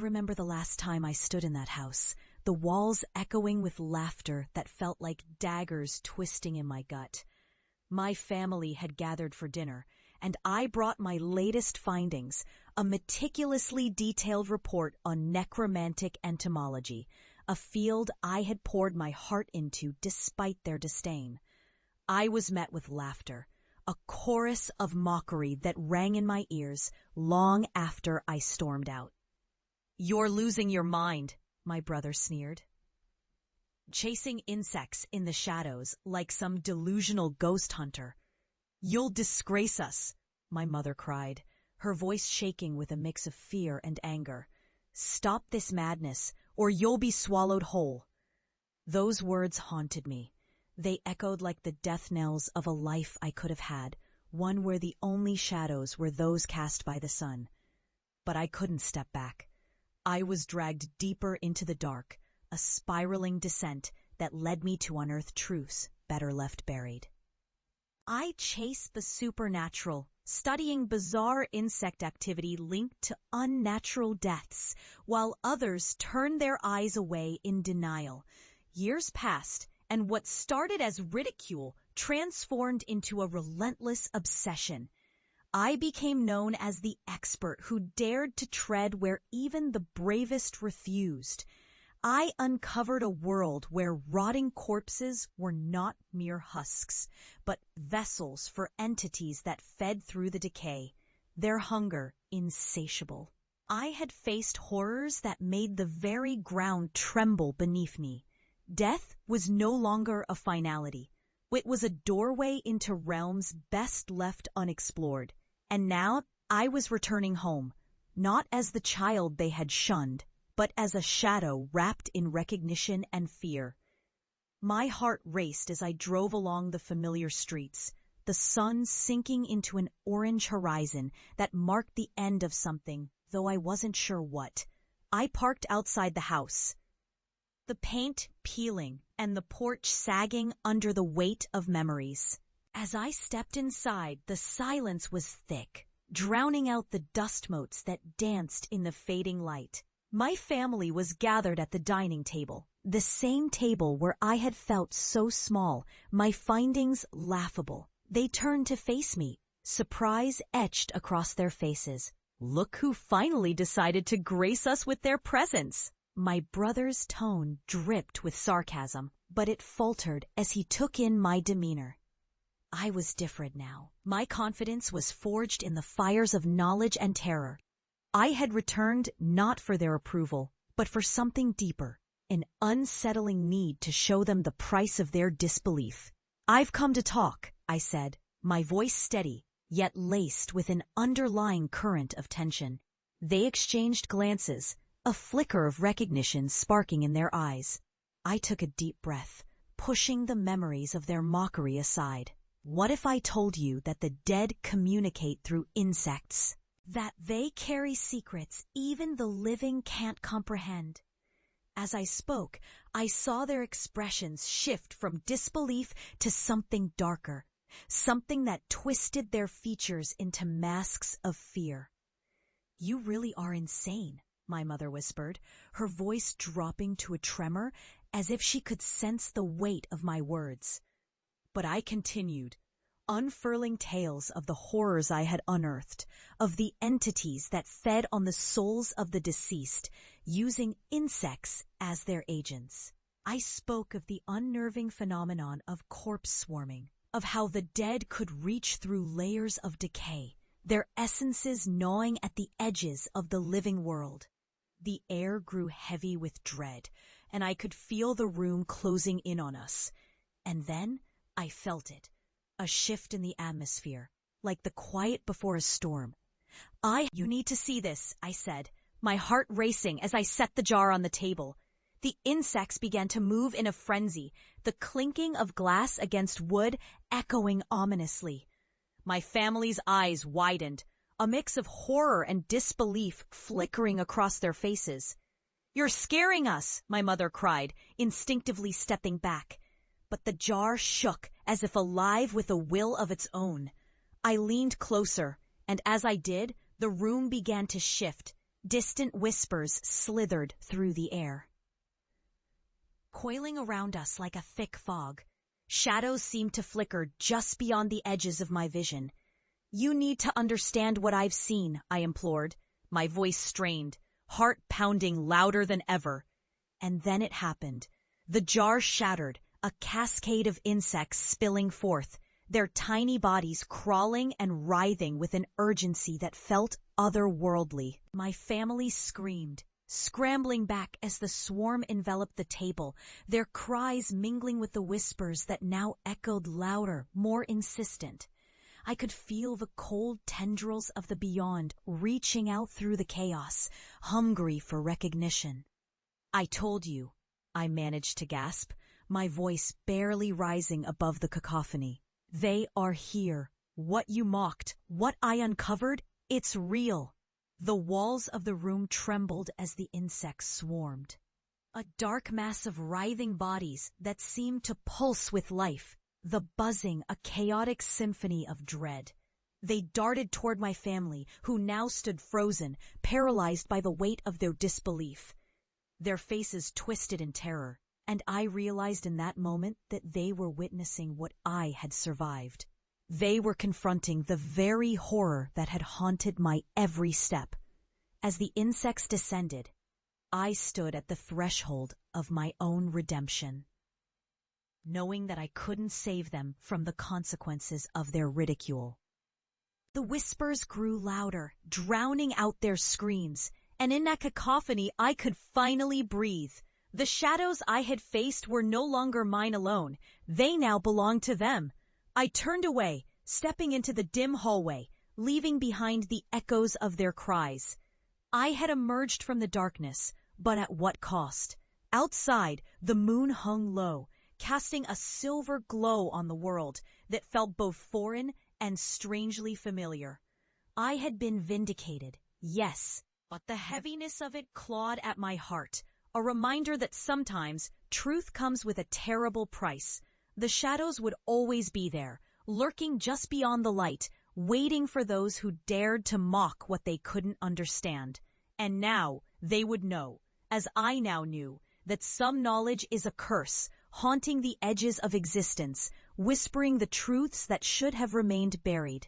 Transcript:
remember the last time I stood in that house, the walls echoing with laughter that felt like daggers twisting in my gut. My family had gathered for dinner, and I brought my latest findings, a meticulously detailed report on necromantic entomology, a field I had poured my heart into despite their disdain. I was met with laughter, a chorus of mockery that rang in my ears long after I stormed out. "You're losing your mind," my brother sneered. "Chasing insects in the shadows like some delusional ghost hunter. You'll disgrace us," my mother cried, her voice shaking with a mix of fear and anger. "Stop this madness, or you'll be swallowed whole." Those words haunted me. They echoed like the death knells of a life I could have had, one where the only shadows were those cast by the sun. But I couldn't step back. I was dragged deeper into the dark, a spiraling descent that led me to unearth truths better left buried. I chased the supernatural, studying bizarre insect activity linked to unnatural deaths, while others turned their eyes away in denial. Years passed, and what started as ridicule transformed into a relentless obsession. I became known as the expert who dared to tread where even the bravest refused. I uncovered a world where rotting corpses were not mere husks, but vessels for entities that fed through the decay, their hunger insatiable. I had faced horrors that made the very ground tremble beneath me. Death was no longer a finality. It was a doorway into realms best left unexplored. And now I was returning home, not as the child they had shunned, but as a shadow wrapped in recognition and fear. My heart raced as I drove along the familiar streets, the sun sinking into an orange horizon that marked the end of something, though I wasn't sure what. I parked outside the house, the paint peeling and the porch sagging under the weight of memories. As I stepped inside, the silence was thick, drowning out the dust motes that danced in the fading light. My family was gathered at the dining table, the same table where I had felt so small, my findings laughable. They turned to face me, surprise etched across their faces. "Look who finally decided to grace us with their presence." My brother's tone dripped with sarcasm, but it faltered as he took in my demeanor. I was different now. My confidence was forged in the fires of knowledge and terror. I had returned not for their approval, but for something deeper, an unsettling need to show them the price of their disbelief. "I've come to talk," I said, my voice steady, yet laced with an underlying current of tension. They exchanged glances, a flicker of recognition sparking in their eyes. I took a deep breath, pushing the memories of their mockery aside. What if I told you that the dead communicate through insects? That they carry secrets even the living can't comprehend? As I spoke, I saw their expressions shift from disbelief to something darker, something that twisted their features into masks of fear. "You really are insane," my mother whispered, her voice dropping to a tremor as if she could sense the weight of my words. But I continued, unfurling tales of the horrors I had unearthed, of the entities that fed on the souls of the deceased, using insects as their agents. I spoke of the unnerving phenomenon of corpse swarming, of how the dead could reach through layers of decay, their essences gnawing at the edges of the living world. The air grew heavy with dread, and I could feel the room closing in on us. And then I felt it, a shift in the atmosphere, like the quiet before a storm. "You need to see this," I said, my heart racing as I set the jar on the table. The insects began to move in a frenzy, the clinking of glass against wood echoing ominously. My family's eyes widened, a mix of horror and disbelief flickering across their faces. "You're scaring us," my mother cried, instinctively stepping back. But the jar shook as if alive with a will of its own. I leaned closer, and as I did, the room began to shift, Distant whispers slithered through the air. Coiling around us like a thick fog, shadows seemed to flicker just beyond the edges of my vision. "You need to understand what I've seen," I implored, my voice strained, heart pounding louder than ever. And then it happened. The jar shattered, a cascade of insects spilling forth, their tiny bodies crawling and writhing with an urgency that felt otherworldly. My family screamed, scrambling back as the swarm enveloped the table, their cries mingling with the whispers that now echoed louder, more insistent. I could feel the cold tendrils of the beyond reaching out through the chaos, hungry for recognition. "I told you," I managed to gasp, my voice barely rising above the cacophony. "They are here. What you mocked, what I uncovered, it's real." The walls of the room trembled as the insects swarmed. A dark mass of writhing bodies that seemed to pulse with life, the buzzing a chaotic symphony of dread. They darted toward my family, who now stood frozen, paralyzed by the weight of their disbelief. Their faces twisted in terror, and I realized in that moment that they were witnessing what I had survived. They were confronting the very horror that had haunted my every step. As the insects descended, I stood at the threshold of my own redemption, knowing that I couldn't save them from the consequences of their ridicule. The whispers grew louder, drowning out their screams, and in that cacophony I could finally breathe. The shadows I had faced were no longer mine alone. They now belonged to them. I turned away, stepping into the dim hallway, leaving behind the echoes of their cries. I had emerged from the darkness, but at what cost? Outside, the moon hung low, casting a silver glow on the world that felt both foreign and strangely familiar. I had been vindicated, yes, but the heaviness of it clawed at my heart, a reminder that sometimes truth comes with a terrible price. The shadows would always be there, lurking just beyond the light, waiting for those who dared to mock what they couldn't understand. And now they would know, as I now knew, that some knowledge is a curse, haunting the edges of existence, whispering the truths that should have remained buried.